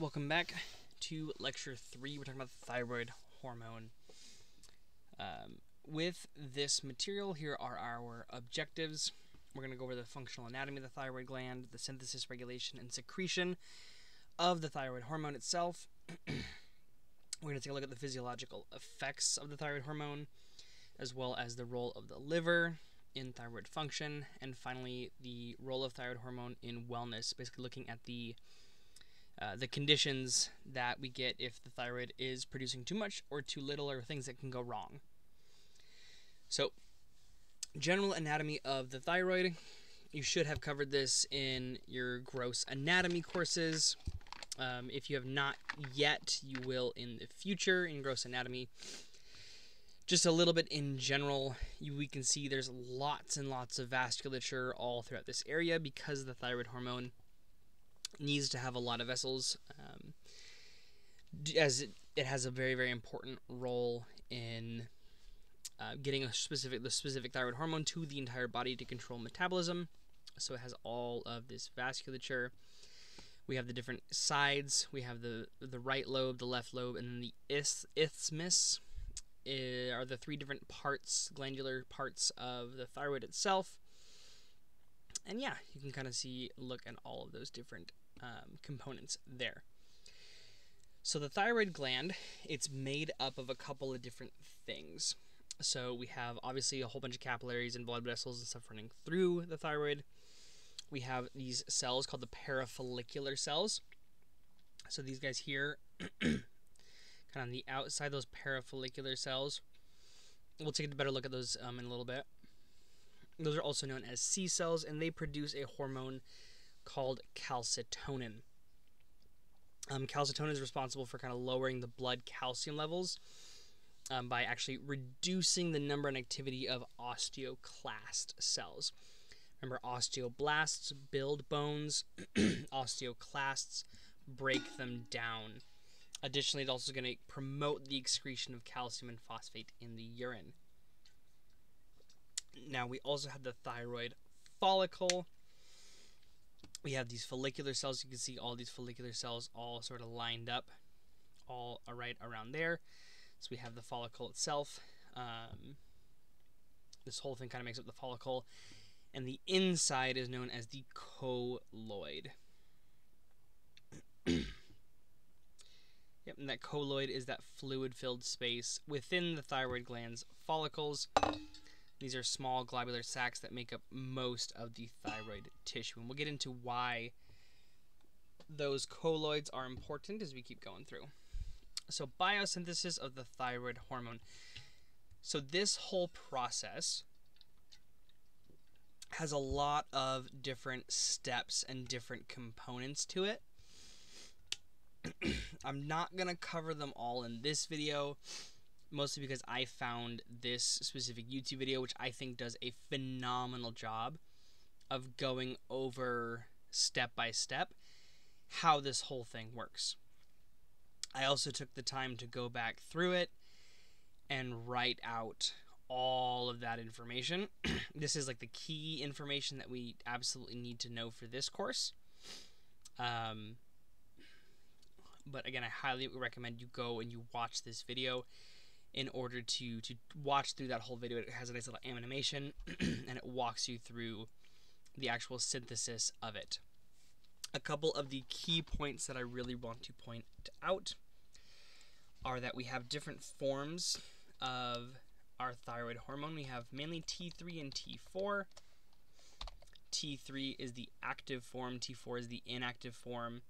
Welcome back to lecture 3. We're talking about the thyroid hormone. With this material, here are our objectives. We're going to go over the functional anatomy of the thyroid gland, the synthesis, regulation, and secretion of the thyroid hormone itself. We're going to take a look at the physiological effects of the thyroid hormone, as well as the role of the liver in thyroid function, and finally the role of thyroid hormone in wellness, basically looking at the conditions that we get if the thyroid is producing too much or too little, or things that can go wrong. So, general anatomy of the thyroid. You should have covered this in your gross anatomy courses. If you have not yet, you will in the future in gross anatomy. Just a little bit in general, we can see there's lots and lots of vasculature all throughout this area because the thyroid hormone needs to have a lot of vessels, as it has a very, very important role in getting the specific thyroid hormone to the entire body to control metabolism. So it has all of this vasculature. We have the different sides. We have the right lobe, the left lobe, and then the isthmus are the three different parts, glandular parts of the thyroid itself. And yeah, you can kind of look at all of those different components there. So the thyroid gland, it's made up of a couple of different things. So we have obviously a whole bunch of capillaries and blood vessels and stuff running through the thyroid. We have these cells called the parafollicular cells. So these guys here, kind of on the outside, those parafollicular cells. We'll take a better look at those in a little bit. Those are also known as C cells, and they produce a hormone called calcitonin. Calcitonin is responsible for kind of lowering the blood calcium levels by actually reducing the number and activity of osteoclast cells. Remember, osteoblasts build bones, osteoclasts break them down. Additionally, it's also going to promote the excretion of calcium and phosphate in the urine. Now, we also have the thyroid follicle. We have these follicular cells. You can see all these follicular cells all sort of lined up, all right around there. So we have the follicle itself. This whole thing kind of makes up the follicle. And the inside is known as the colloid. Yep, and that colloid is that fluid-filled space within the thyroid gland's follicles. These are small globular sacs that make up most of the thyroid tissue. And we'll get into why those colloids are important as we keep going through. So biosynthesis of the thyroid hormone. So this whole process has a lot of different steps and different components to it. I'm not going to cover them all in this video, mostly because I found this specific YouTube video, which I think does a phenomenal job of going over step by step how this whole thing works. I also took the time to go back through it and write out all of that information. This is like the key information that we absolutely need to know for this course. But again, I highly recommend you go and you watch this video in order to watch through that whole video. It has a nice little animation and it walks you through the actual synthesis of it. A couple of the key points that I really want to point out are that we have different forms of our thyroid hormone. We have mainly T3 and T4. T3 is the active form, T4 is the inactive form.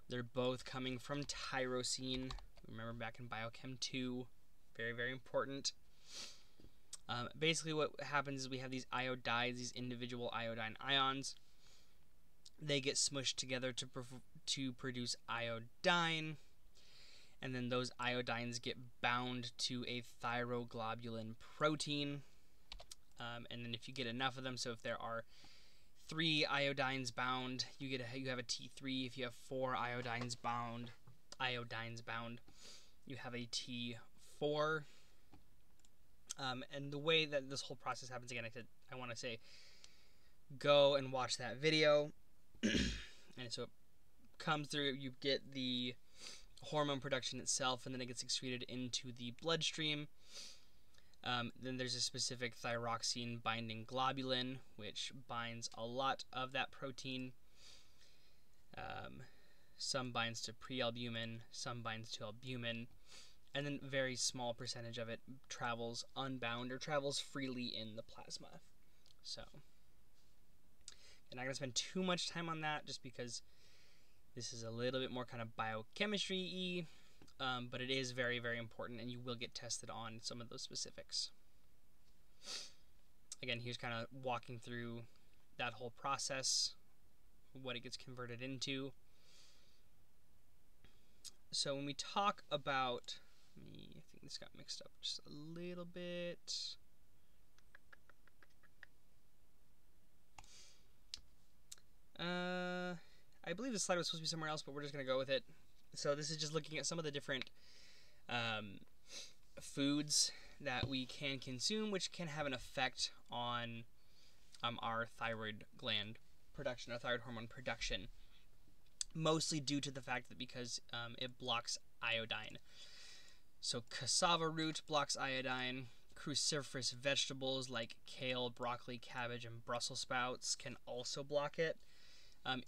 They're both coming from tyrosine. Remember back in Biochem 2, very, very important. Basically what happens is we have these iodides, these individual iodine ions. They get smushed together to produce iodine, and then those iodines get bound to a thyroglobulin protein. And then if you get enough of them, so if there are 3 iodines bound, you have a T3. If you have 4 iodines bound, you have a T4. And the way that this whole process happens, again, I want to say, go and watch that video. And so it comes through, you get the hormone production itself, and then it gets excreted into the bloodstream. Then there's a specific thyroxine binding globulin, which binds a lot of that protein. Some binds to prealbumin, some binds to albumin, and then a very small percentage of it travels unbound or travels freely in the plasma. So, I'm not going to spend too much time on that just because this is a little bit more kind of biochemistry-y, but it is very, very important, and you will get tested on some of those specifics. Again, here's kind of walking through that whole process, what it gets converted into. So when we talk about, I think this got mixed up just a little bit. I believe the slide was supposed to be somewhere else, but we're just going to go with it. So this is just looking at some of the different foods that we can consume, which can have an effect on our thyroid gland production, our thyroid hormone production, mostly due to the fact that because it blocks iodine. So cassava root blocks iodine. Cruciferous vegetables like kale, broccoli, cabbage, and Brussels sprouts can also block it.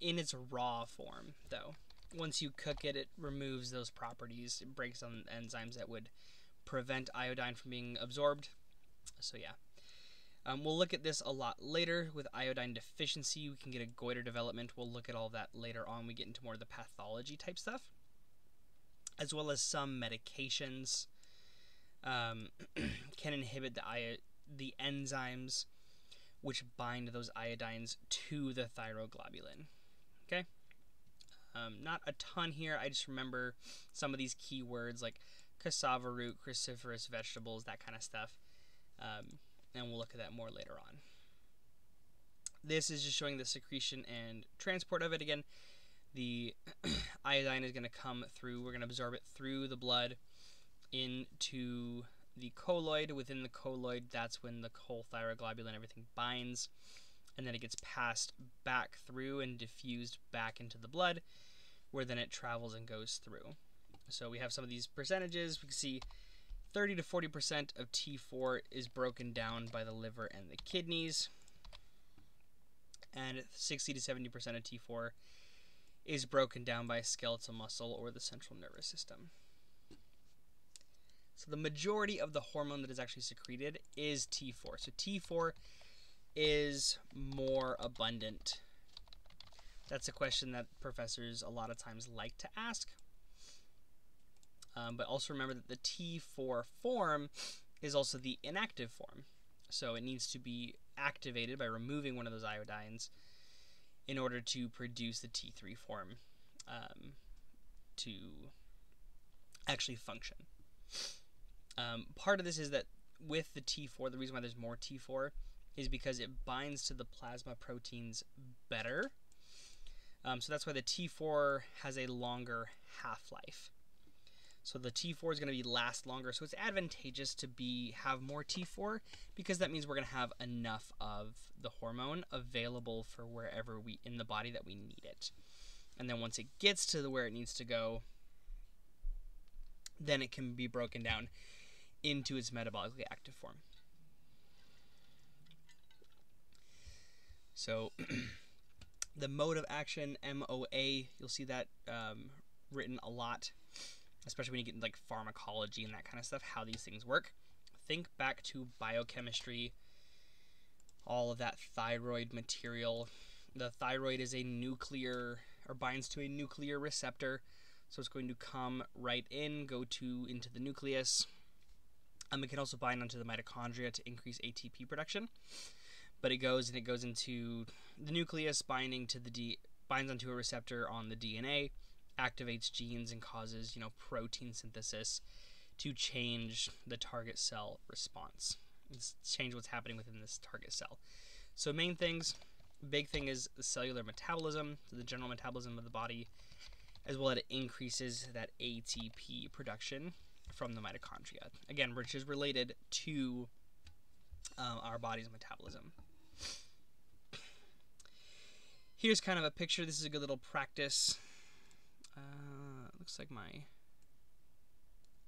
In its raw form, though. Once you cook it, it removes those properties. It breaks down enzymes that would prevent iodine from being absorbed. So yeah. We'll look at this a lot later with iodine deficiency. We can get a goiter development. We'll look at all that later on. We get into more of the pathology type stuff, as well as some medications can inhibit the enzymes which bind those iodines to the thyroglobulin. Okay? Not a ton here. I just remember some of these key words like cassava root, cruciferous vegetables, that kind of stuff. And we'll look at that more later on. This is just showing the secretion and transport of it. Again, the iodine is going to come through. We're going to absorb it through the blood into the colloid. Within the colloid, that's when the whole thyroglobulin, everything binds, and then it gets passed back through and diffused back into the blood, where then it travels and goes through. So we have some of these percentages. We can see 30 to 40% of T4 is broken down by the liver and the kidneys, and 60 to 70% of T4 is broken down by skeletal muscle or the central nervous system. So the majority of the hormone that is actually secreted is T4. So T4 is more abundant. That's a question that professors a lot of times like to ask. But also remember that the T4 form is also the inactive form. So it needs to be activated by removing one of those iodines in order to produce the T3 form to actually function. Part of this is that with the T4, the reason why there's more T4 is because it binds to the plasma proteins better. So that's why the T4 has a longer half-life. So the T4 is going to last longer. So it's advantageous to have more T4 because that means we're going to have enough of the hormone available for wherever in the body that we need it. And then once it gets to where it needs to go, then it can be broken down into its metabolically active form. So the mode of action, MOA, you'll see that written a lot, especially when you get into like pharmacology and that kind of stuff, how these things work. Think back to biochemistry, all of that thyroid material. The thyroid is a nuclear, or binds to a nuclear receptor, so it's going to come right in, into the nucleus. It can also bind onto the mitochondria to increase ATP production. But it goes into the nucleus, binds onto a receptor on the DNA, activates genes, and causes protein synthesis to change the target cell response. It's change what's happening within this target cell. So big thing is the cellular metabolism, so the general metabolism of the body, as well as it increases that ATP production from the mitochondria. Again, which is related to our body's metabolism. Here's kind of a picture. This is a good little practice Looks like my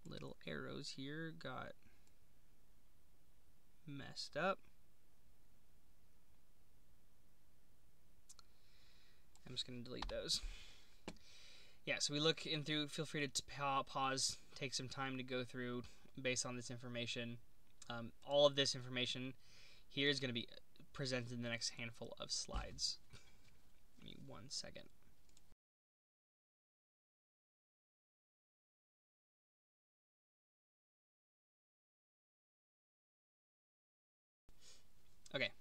little arrows here got messed up. I'm just going to delete those. Yeah, so we look in through, feel free to pause, take some time to go through based on this information. All of this information here is going to be presented in the next handful of slides. Give me 1 second. Okay.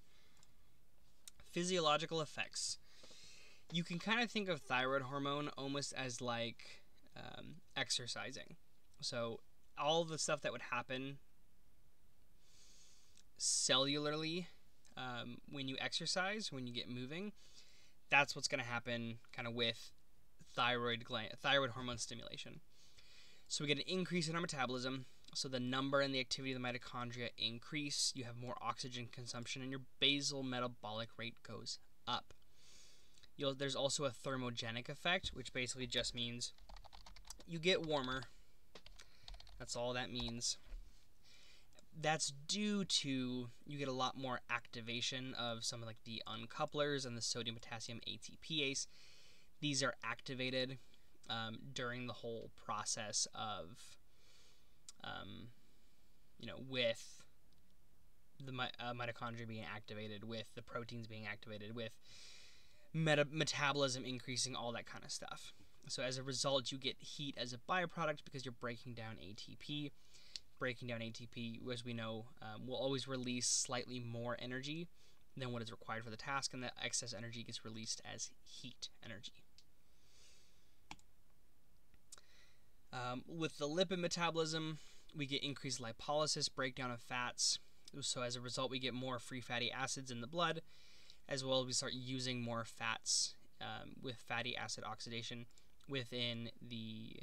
Physiological effects. You can kind of think of thyroid hormone almost as like exercising. So all the stuff that would happen cellularly when you exercise, when you get moving, that's what's going to happen kind of with thyroid hormone stimulation. So we get an increase in our metabolism. So the number and the activity of the mitochondria increase. You have more oxygen consumption, and your basal metabolic rate goes up. There's also a thermogenic effect, which basically just means you get warmer. That's all that means. That's due to you get a lot more activation of some of like the uncouplers and the sodium potassium ATPase. These are activated during the whole process of with the mitochondria being activated, with the proteins being activated, with metabolism increasing, all that kind of stuff. So as a result, you get heat as a byproduct because you're breaking down ATP. Breaking down ATP, as we know, will always release slightly more energy than what is required for the task, and that excess energy gets released as heat energy. With the lipid metabolism, we get increased lipolysis, breakdown of fats. So as a result, we get more free fatty acids in the blood, as well as we start using more fats with fatty acid oxidation within the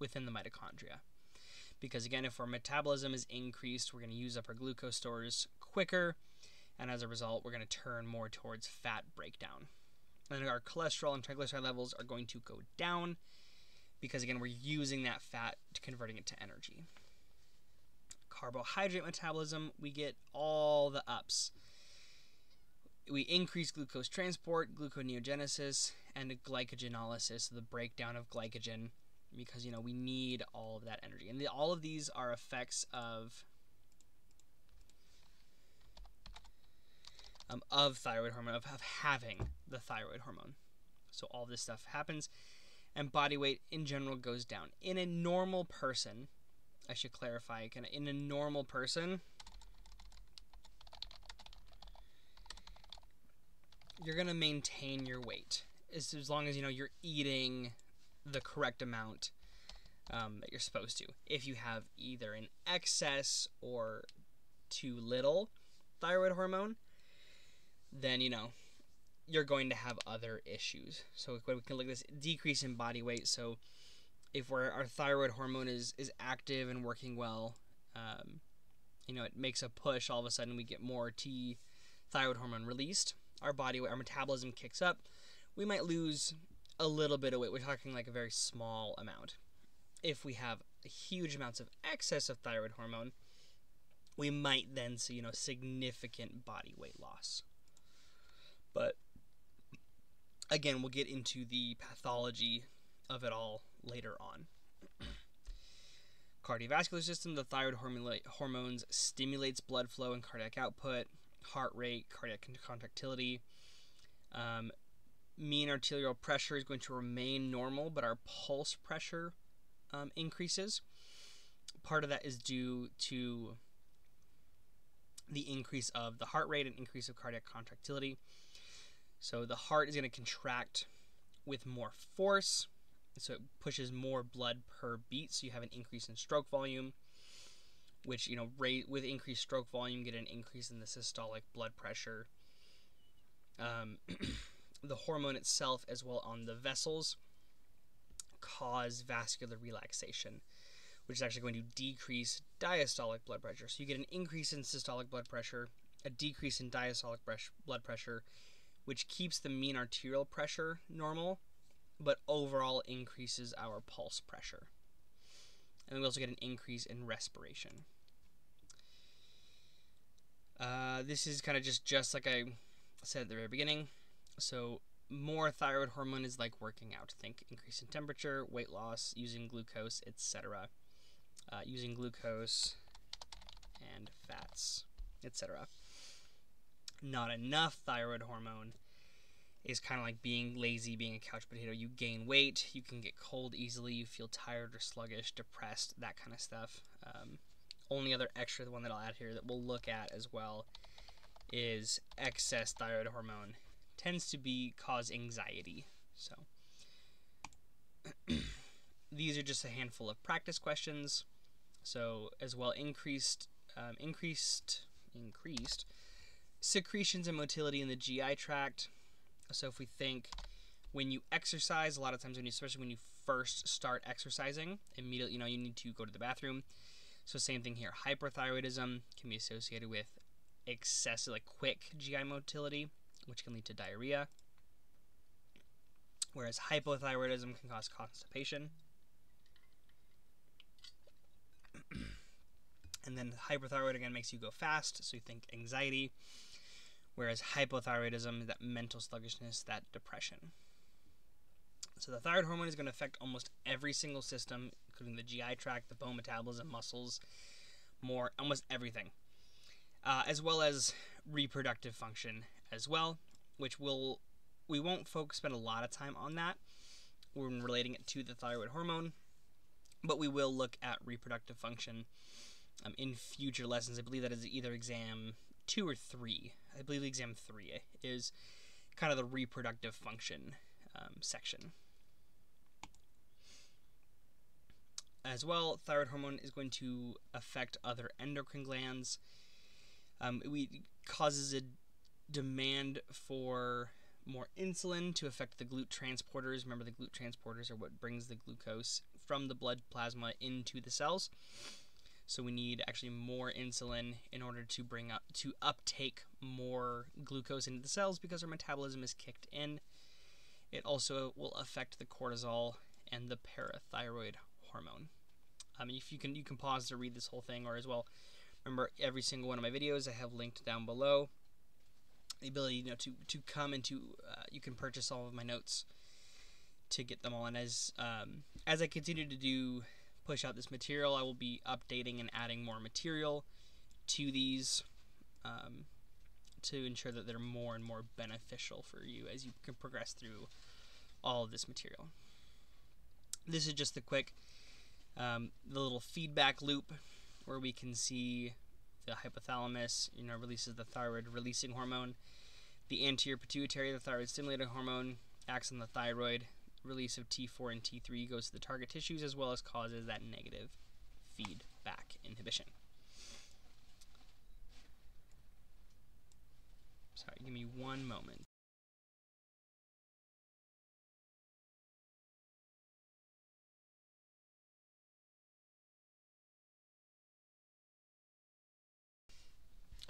mitochondria. Because again, if our metabolism is increased, we're going to use up our glucose stores quicker, and as a result, we're going to turn more towards fat breakdown. And our cholesterol and triglyceride levels are going to go down, because again, we're using that fat to converting it to energy. Carbohydrate metabolism, we get all the ups. We increase glucose transport, gluconeogenesis, and glycogenolysis, so the breakdown of glycogen, because we need all of that energy. And all of these are effects of thyroid hormone, of having the thyroid hormone. So all this stuff happens. And body weight in general goes down. In a normal person, I should clarify, in a normal person, you're going to maintain your weight as long as you're eating the correct amount that you're supposed to. If you have either an excess or too little thyroid hormone, then you're going to have other issues. So we can look at this decrease in body weight. So if our thyroid hormone is active and working well, it makes a push. All of a sudden, we get more thyroid hormone released. Our body weight, our metabolism kicks up. We might lose a little bit of weight. We're talking like a very small amount. If we have huge amounts of excess of thyroid hormone, we might then see significant body weight loss. But again, we'll get into the pathology of it all later on. Cardiovascular system, the thyroid hormones stimulates blood flow and cardiac output, heart rate, cardiac contractility. Mean arterial pressure is going to remain normal, but our pulse pressure increases. Part of that is due to the increase of the heart rate and increase of cardiac contractility. So the heart is going to contract with more force, so it pushes more blood per beat, so you have an increase in stroke volume, which, with increased stroke volume, you get an increase in the systolic blood pressure. The hormone itself, as well on the vessels, cause vascular relaxation, which is actually going to decrease diastolic blood pressure. So you get an increase in systolic blood pressure, a decrease in diastolic blood pressure, which keeps the mean arterial pressure normal, but overall increases our pulse pressure. And we also get an increase in respiration. This is kind of just like I said at the very beginning. So more thyroid hormone is like working out. Think increase in temperature, weight loss, using glucose, etc. Using glucose and fats, etc. Not enough thyroid hormone is kind of like being lazy, being a couch potato. You gain weight, you can get cold easily, you feel tired or sluggish, depressed, that kind of stuff. Only other extra, the one that I'll add here that we'll look at as well, is excess thyroid hormone. Tends to cause anxiety. So these are just a handful of practice questions. So as well, increased secretions and motility in the GI tract. So if we think when you exercise, a lot of times especially when you first start exercising, immediately you need to go to the bathroom. So same thing here. Hyperthyroidism can be associated with excessive, quick GI motility, which can lead to diarrhea. Whereas hypothyroidism can cause constipation. And then hyperthyroid again makes you go fast, so you think anxiety. Whereas hypothyroidism, that mental sluggishness, that depression. So the thyroid hormone is going to affect almost every single system, including the GI tract, the bone metabolism, muscles, almost everything. As well as reproductive function as well, which we won't spend a lot of time on that when relating it to the thyroid hormone, but we will look at reproductive function in future lessons. I believe that is either exam 2 or 3. I believe exam 3 is kind of the reproductive function section. As well, thyroid hormone is going to affect other endocrine glands. It causes a demand for more insulin to affect the GLUT transporters. Remember, the GLUT transporters are what brings the glucose from the blood plasma into the cells. So we need actually more insulin in order to uptake more glucose into the cells because our metabolism is kicked in. It also will affect the cortisol and the parathyroid hormone. If you can pause to read this whole thing, or as well, remember every single one of my videos I have linked down below. The ability to come into you can purchase all of my notes to get them all. And as I continue to push out this material, I will be updating and adding more material to these to ensure that they're more and more beneficial for you as you can progress through all of this material. This is just the quick the little feedback loop where we can see the hypothalamus releases the thyroid releasing hormone. The anterior pituitary, the thyroid stimulating hormone, acts on the thyroid. Release of T4 and T3 goes to the target tissues, as well as causes that negative feedback inhibition. Sorry, give me one moment.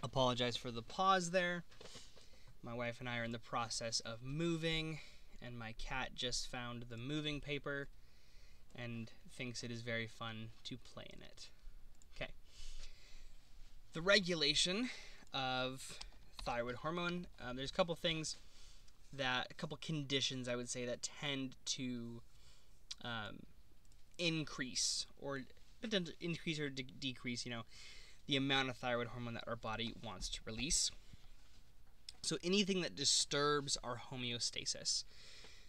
Apologize for the pause there. My wife and I are in the process of moving, and my cat just found the moving paper and thinks it is very fun to play in it. Okay. The regulation of thyroid hormone, there's a couple conditions I would say that tend to increase or decrease, the amount of thyroid hormone that our body wants to release. So anything that disturbs our homeostasis.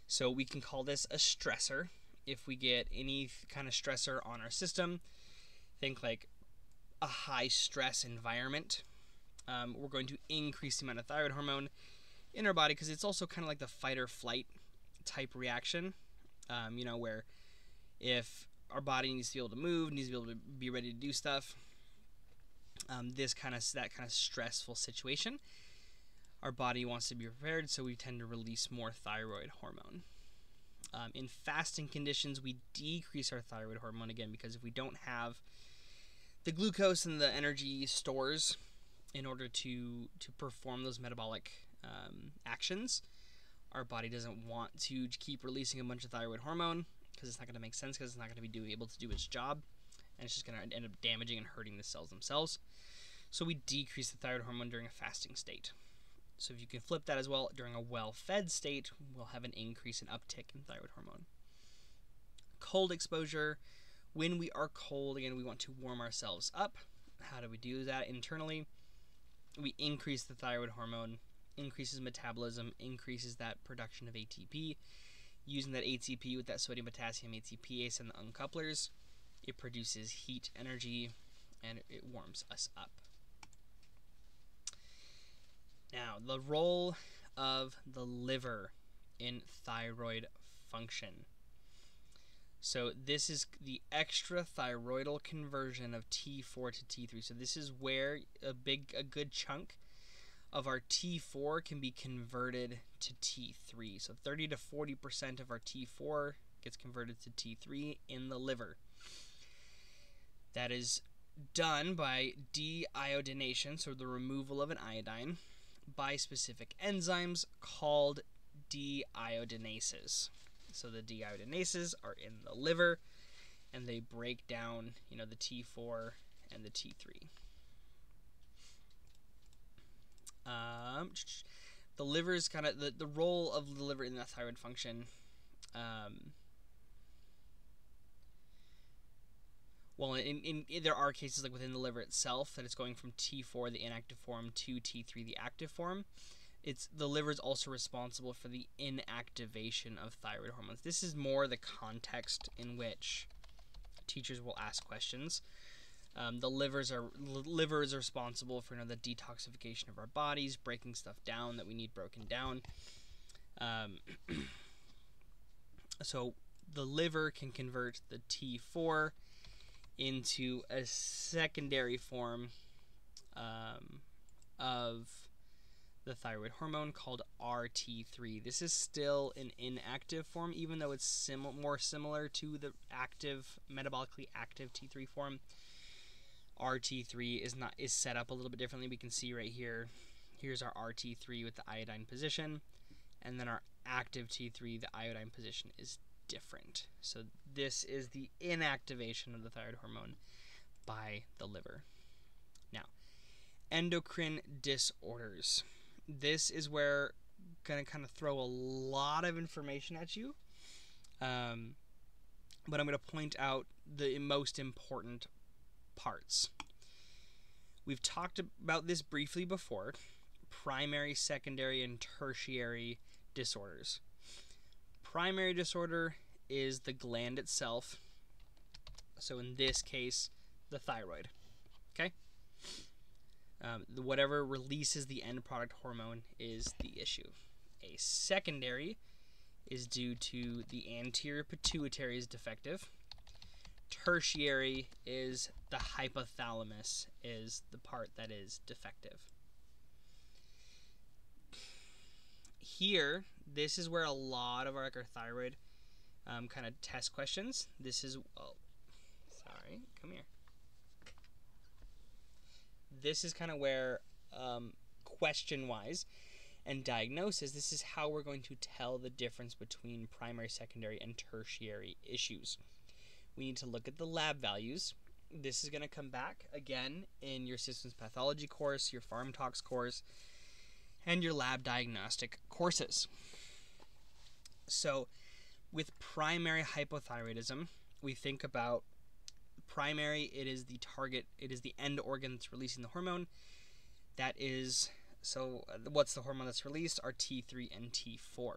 So we can call this a stressor. If we get any kind of stressor on our system, think like a high stress environment, we're going to increase the amount of thyroid hormone in our body, because it's also kind of like the fight or flight type reaction, where if our body needs to be able to move, needs to be able to be ready to do stuff, that kind of stressful situation, our body wants to be prepared, so we tend to release more thyroid hormone. In fasting conditions, we decrease our thyroid hormone again, because if we don't have the glucose and the energy stores in order to perform those metabolic actions, Our body doesn't want to keep releasing a bunch of thyroid hormone because it's not going to make sense, because it's not going to be able to do its job, and it's just going to end up damaging and hurting the cells themselves. So we decrease the thyroid hormone during a fasting state. So if you can flip that as well, during a well-fed state, we'll have an increase in uptick in thyroid hormone. Cold exposure. When we are cold, again, we want to warm ourselves up. How do we do that internally? We increase the thyroid hormone, increases metabolism, increases that production of ATP. Using that ATP with that sodium-potassium ATPase and the uncouplers, it produces heat energy and it warms us up. Now, the role of the liver in thyroid function. So this is the extrathyroidal conversion of T4 to T3. So this is where a good chunk of our T4 can be converted to T3. So 30 to 40% of our T4 gets converted to T3 in the liver. That is done by deiodination, so the removal of an iodine, by specific enzymes called deiodinases. So the deiodinases are in the liver, and they break down, the T4 and the T3. The liver is kind of the role of the liver in the thyroid function. Well, there are cases like within the liver itself that it's going from T4, the inactive form, to T3, the active form. The liver is also responsible for the inactivation of thyroid hormones. This is more the context in which teachers will ask questions. The liver is responsible for the detoxification of our bodies, breaking stuff down that we need broken down. So the liver can convert the T4 into a secondary form of the thyroid hormone called RT3. This is still an inactive form, even though it's more similar to the metabolically active T3 form. RT3 is set up a little bit differently. We can see right here. Here's our RT3 with the iodine position, and then our active T3, the iodine position is different. So this is the inactivation of the thyroid hormone by the liver. Now, endocrine disorders. This is where I'm going to kind of throw a lot of information at you, but I'm going to point out the most important parts. We've talked about this briefly before: primary, secondary, and tertiary disorders. Primary disorder is the gland itself, so in this case, the thyroid. Okay? Whatever releases the end product hormone is the issue. A secondary is due to the anterior pituitary is defective. Tertiary is the hypothalamus is the part that is defective. Here, this is where a lot of our thyroid kind of test questions. This is, come here. This is kind of where question-wise and diagnosis, this is how we're going to tell the difference between primary, secondary, and tertiary issues. We need to look at the lab values. This is going to come back again in your systems pathology course, your pharm tox course, and your lab diagnostic courses. So with primary hypothyroidism, we think about primary, it is the target, it is the end organ that's releasing the hormone. That is, so what's the hormone that's released? Are T3 and T4.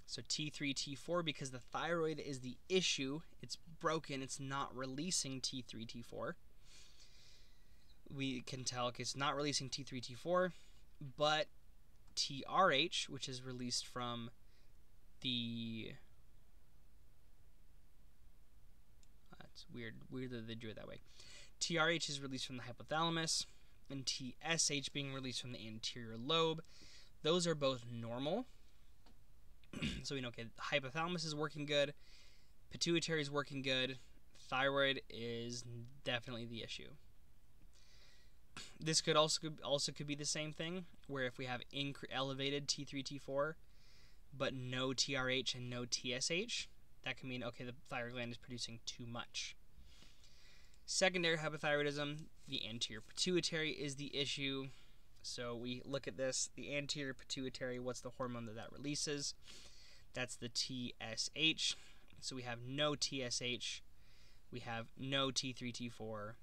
So T3, T4, because the thyroid is the issue, it's broken, it's not releasing T3, T4. We can tell, okay, it's not releasing T3, T4, but TRH, which is released from the... That's weird that they drew it that way. TRH is released from the hypothalamus, and TSH being released from the anterior lobe. Those are both normal. So we know, okay, the hypothalamus is working good, pituitary is working good, thyroid is definitely the issue. This could also could be the same thing, where if we have elevated T3, T4, but no TRH and no TSH, that can mean, okay, the thyroid gland is producing too much. Secondary hypothyroidism, the anterior pituitary is the issue. So we look at this, the anterior pituitary, what's the hormone that releases? That's the TSH. So we have no TSH, we have no T3, T4,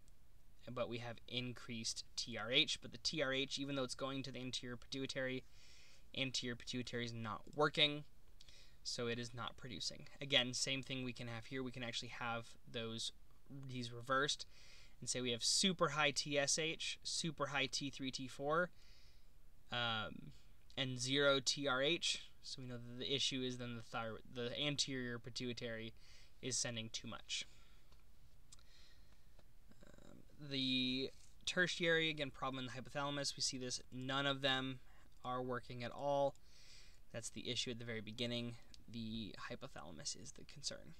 but we have increased TRH. But the TRH, even though it's going to the anterior pituitary is not working, so it is not producing. Again, same thing we can have here. We can actually have these reversed and say we have super high TSH, super high T3, T4, and zero TRH. So we know that the issue is then the anterior pituitary is sending too much. The tertiary, again, problem in the hypothalamus. We see this, none of them are working at all. That's the issue at the very beginning. The hypothalamus is the concern.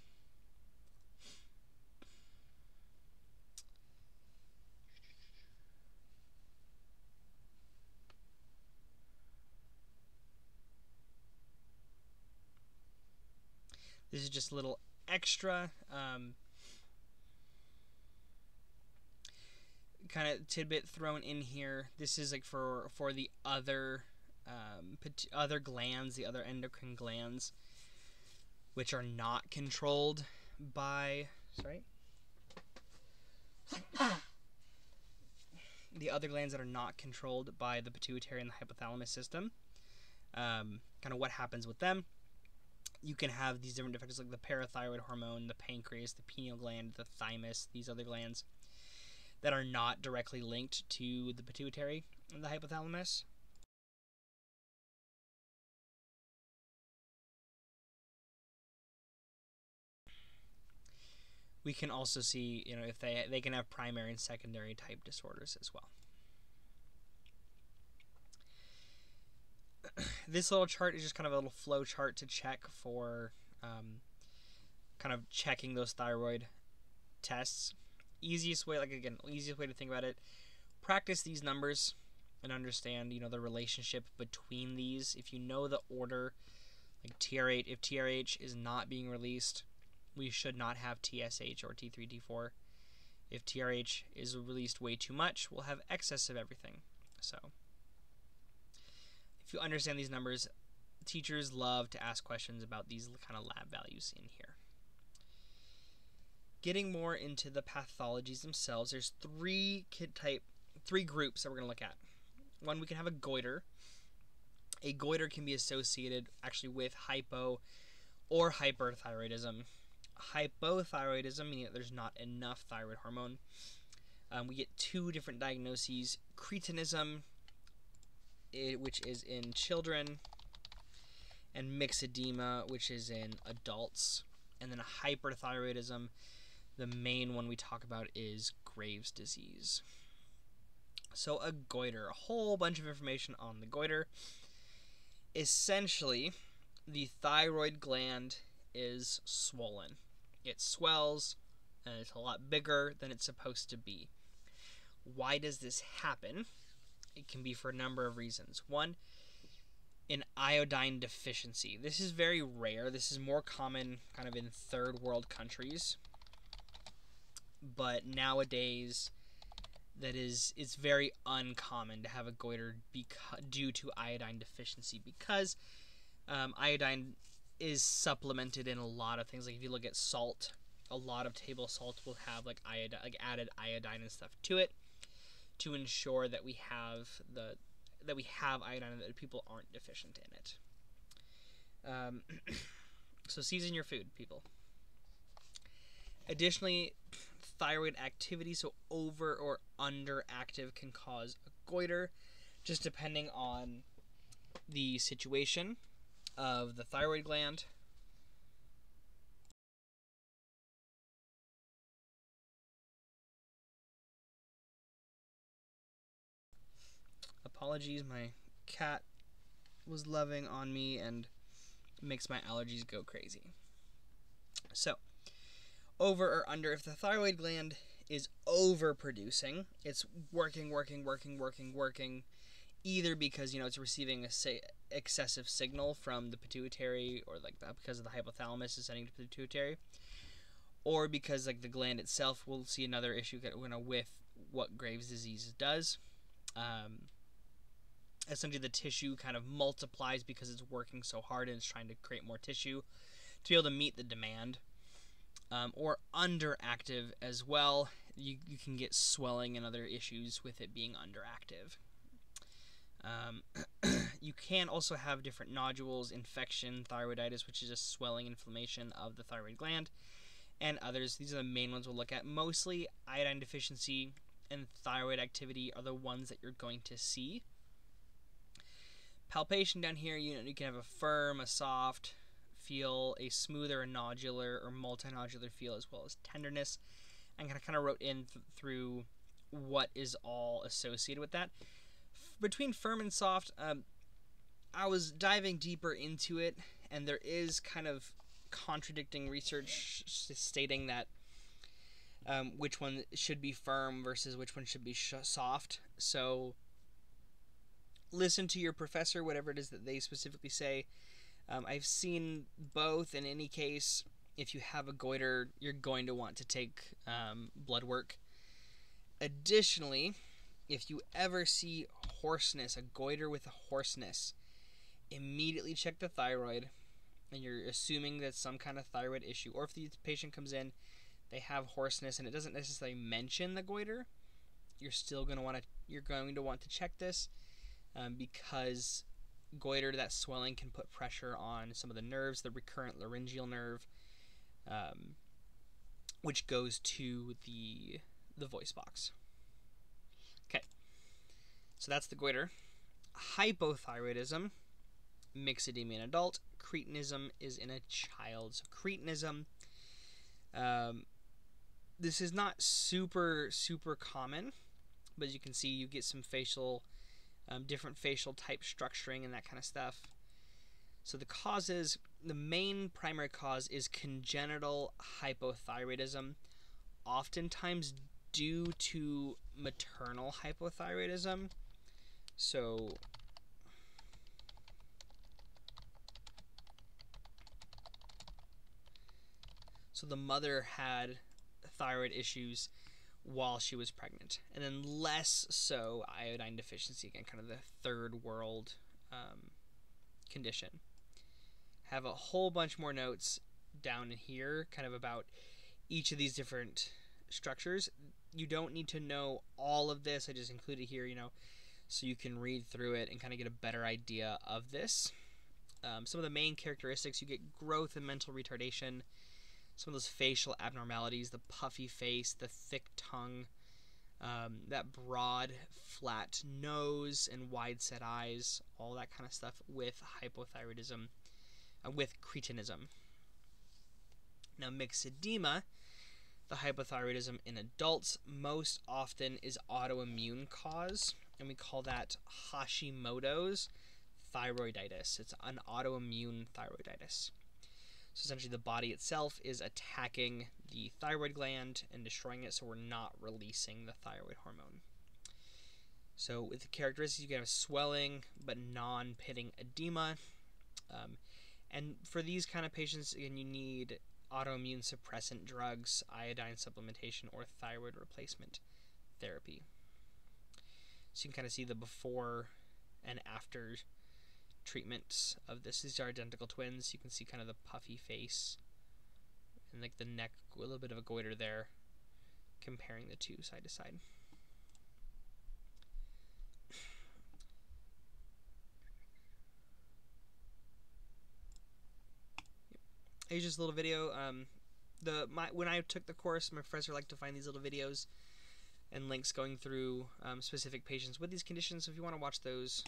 This is just a little extra kind of tidbit thrown in here. This is like for the other glands, the other endocrine glands, which are not controlled by the other glands that are not controlled by the pituitary and the hypothalamus system. Kind of what happens with them. You can have these different defects like the parathyroid hormone, the pancreas, the pineal gland, the thymus, these other glands that are not directly linked to the pituitary and the hypothalamus. We can also see, if they can have primary and secondary type disorders as well. This little chart is just kind of a little flow chart to check for kind of checking those thyroid tests. Easiest way to think about it, practice these numbers and understand, the relationship between these. If you know the order, like TRH, if TRH is not being released, we should not have TSH or T3, T4. If TRH is released way too much, we'll have excess of everything. So if you understand these numbers, teachers love to ask questions about these kind of lab values in here. Getting more into the pathologies themselves, there's three groups that we're going to look at. One, we can have a goiter. A goiter can be associated actually with hypo or hyperthyroidism. Hypothyroidism, meaning that there's not enough thyroid hormone. We get two different diagnoses: cretinism, which is in children, and myxedema, which is in adults. And then hyperthyroidism, the main one we talk about is Graves' disease. So a goiter, a whole bunch of information on the goiter. Essentially, the thyroid gland is swollen. It swells, and it's a lot bigger than it's supposed to be. Why does this happen? It can be for a number of reasons. One, an iodine deficiency. This is very rare. This is more common kind of in third world countries. But nowadays, it's very uncommon to have a goiter due to iodine deficiency, because iodine is supplemented in a lot of things. Like if you look at salt, a lot of table salt will have like added iodine and stuff to it to ensure that we have iodine and that people aren't deficient in it. So season your food, people. Additionally, thyroid activity, so over or underactive, can cause a goiter, just depending on the situation of the thyroid gland. Apologies, my cat was loving on me and makes my allergies go crazy. So, over or under, if the thyroid gland is overproducing, it's working, either because it's receiving excessive signal from the pituitary, or like because of the hypothalamus is sending to the pituitary, or because like the gland itself. We'll see another issue with what Graves' disease does. Essentially, the tissue kind of multiplies because it's working so hard and it's trying to create more tissue to be able to meet the demand. Or underactive as well. You can get swelling and other issues with it being underactive. You can also have different nodules, infection, thyroiditis, which is a swelling inflammation of the thyroid gland, and others. These are the main ones we'll look at. Mostly iodine deficiency and thyroid activity are the ones that you're going to see. Palpation down here, you can have a firm, a soft feel, a smoother, a nodular, or multinodular feel, as well as tenderness. And kind of wrote in through what is all associated with that. Between firm and soft, I was diving deeper into it, and there is kind of contradicting research stating that which one should be firm versus which one should be soft. So listen to your professor, whatever it is that they specifically say. I've seen both. In any case, if you have a goiter, you're going to want to take blood work. Additionally, if you ever see hoarseness, a goiter with a hoarseness, immediately check the thyroid, and you're assuming that's some kind of thyroid issue. Or if the patient comes in, they have hoarseness and it doesn't necessarily mention the goiter, you're going to want to check this, because goiter, that swelling, can put pressure on some of the nerves, the recurrent laryngeal nerve, which goes to the voice box. Okay, so that's the goiter. Hypothyroidism, myxedema in adult. Cretinism is in a child. So cretinism, this is not super common, but as you can see, you get some different facial type structuring and that kind of stuff. So the main primary cause is congenital hypothyroidism, oftentimes due to maternal hypothyroidism. So the mother had thyroid issues while she was pregnant, and then less so iodine deficiency, again, kind of the third world condition. Have a whole bunch more notes down in here kind of about each of these different structures. You don't need to know all of this. I just included here, so you can read through it and kind of get a better idea of this. Some of the main characteristics: you get growth and mental retardation, some of those facial abnormalities, the puffy face, the thick tongue, that broad, flat nose and wide set eyes, all that kind of stuff with hypothyroidism, with cretinism. Now, myxedema, the hypothyroidism in adults, most often is autoimmune cause, and we call that Hashimoto's thyroiditis. It's an autoimmune thyroiditis. So essentially the body itself is attacking the thyroid gland and destroying it, so we're not releasing the thyroid hormone. So with the characteristics, you can have swelling but non-pitting edema. And for these kind of patients, again, you need autoimmune suppressant drugs, iodine supplementation, or thyroid replacement therapy. So you can kind of see the before and after treatments of this. These are identical twins. You can see kind of the puffy face and like the neck, a little bit of a goiter there, comparing the two side to side. Here's just a little video. When I took the course, my professor liked to find these little videos and links going through specific patients with these conditions. So if you want to watch those,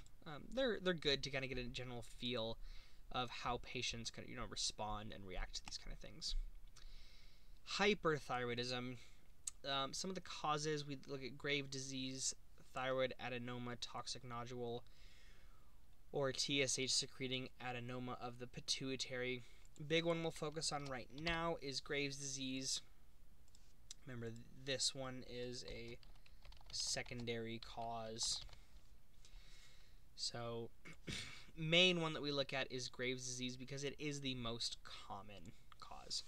they're good to kind of get a general feel of how patients kind of respond and react to these kind of things. Hyperthyroidism. Some of the causes, we look at Graves' disease, thyroid adenoma, toxic nodule, or TSH secreting adenoma of the pituitary. Big one we'll focus on right now is Graves' disease. Remember, this one is a secondary cause. So main one that we look at is Graves' disease because it is the most common cause.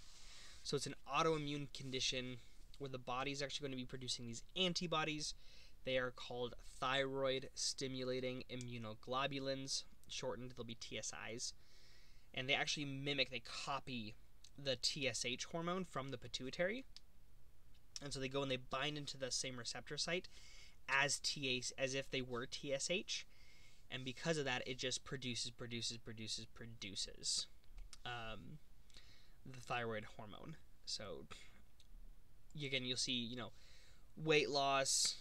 So it's an autoimmune condition where the body is actually going to be producing these antibodies. They are called thyroid stimulating immunoglobulins, shortened they'll be TSIs, and they actually mimic, they copy the TSH hormone from the pituitary, and so they go and they bind into the same receptor site as if they were TSH, and because of that, it just produces the thyroid hormone. So again, you'll see, weight loss,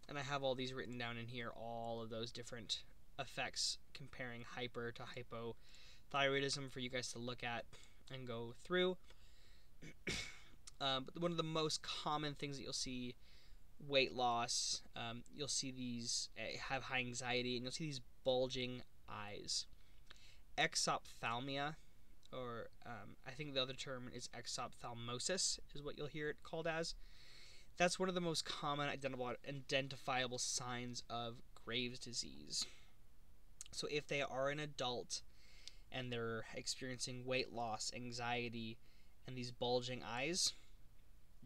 and I have all these written down in here, all of those different effects comparing hyper to hypothyroidism for you guys to look at and go through. But one of the most common things that you'll see, weight loss, you'll see these have high anxiety, and you'll see these bulging eyes. Exophthalmia, or I think the other term is exophthalmosis, is what you'll hear it called as. That's one of the most common identifiable signs of Graves' disease. So if they are an adult and they're experiencing weight loss, anxiety, and these bulging eyes,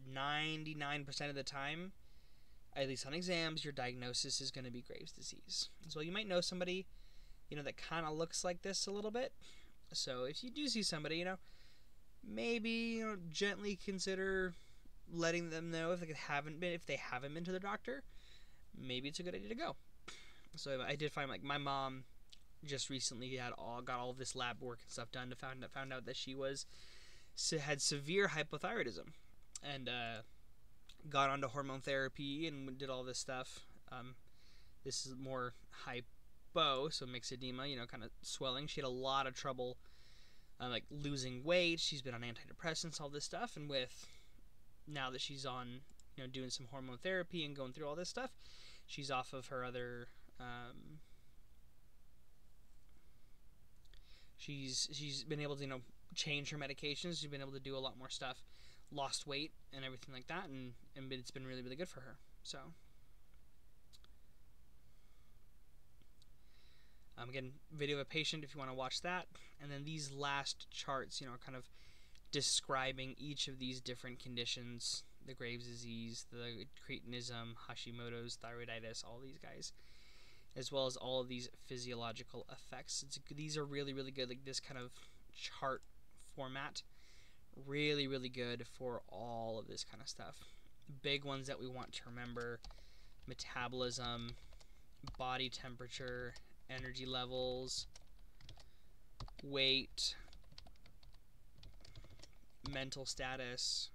99% of the time, at least on exams, your diagnosis is going to be Graves' disease. So you might know somebody, that kind of looks like this a little bit. So if you do see somebody, maybe gently consider letting them know if they haven't been to the doctor. Maybe it's a good idea to go. So I did find, like, my mom just recently got all this lab work and stuff done to found out that she had severe hypothyroidism, and got onto hormone therapy and did all this stuff. This is more hypo, so myxedema, kind of swelling. She had a lot of trouble like losing weight. She's been on antidepressants, all this stuff, and now that she's on, doing some hormone therapy and going through all this stuff, she's off of her other she's been able to, change her medications. She's been able to do a lot more stuff, lost weight and everything like that, and it's been really, really good for her. So again, video of a patient if you want to watch that. And then these last charts, kind of describing each of these different conditions: the Graves' disease, the cretinism, Hashimoto's, thyroiditis, all these guys, as well as all of these physiological effects. These are really, really good. Like, this kind of chart format, really, really good for all of this kind of stuff. Big ones that we want to remember: metabolism, body temperature, energy levels, weight, mental status,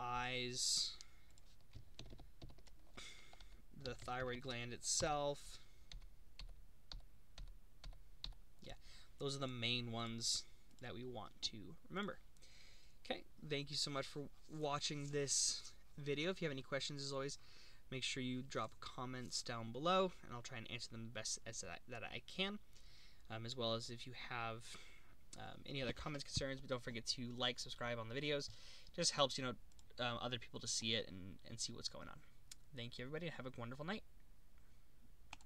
eyes, the thyroid gland itself. Yeah, those are the main ones that we want to remember. Okay, thank you so much for watching this video. If you have any questions, as always, make sure you drop comments down below, and I'll try and answer them the best that I can. As well as if you have any other comments, concerns, but don't forget to like, subscribe on the videos. It just helps, other people to see it and see what's going on. Thank you, everybody, and have a wonderful night.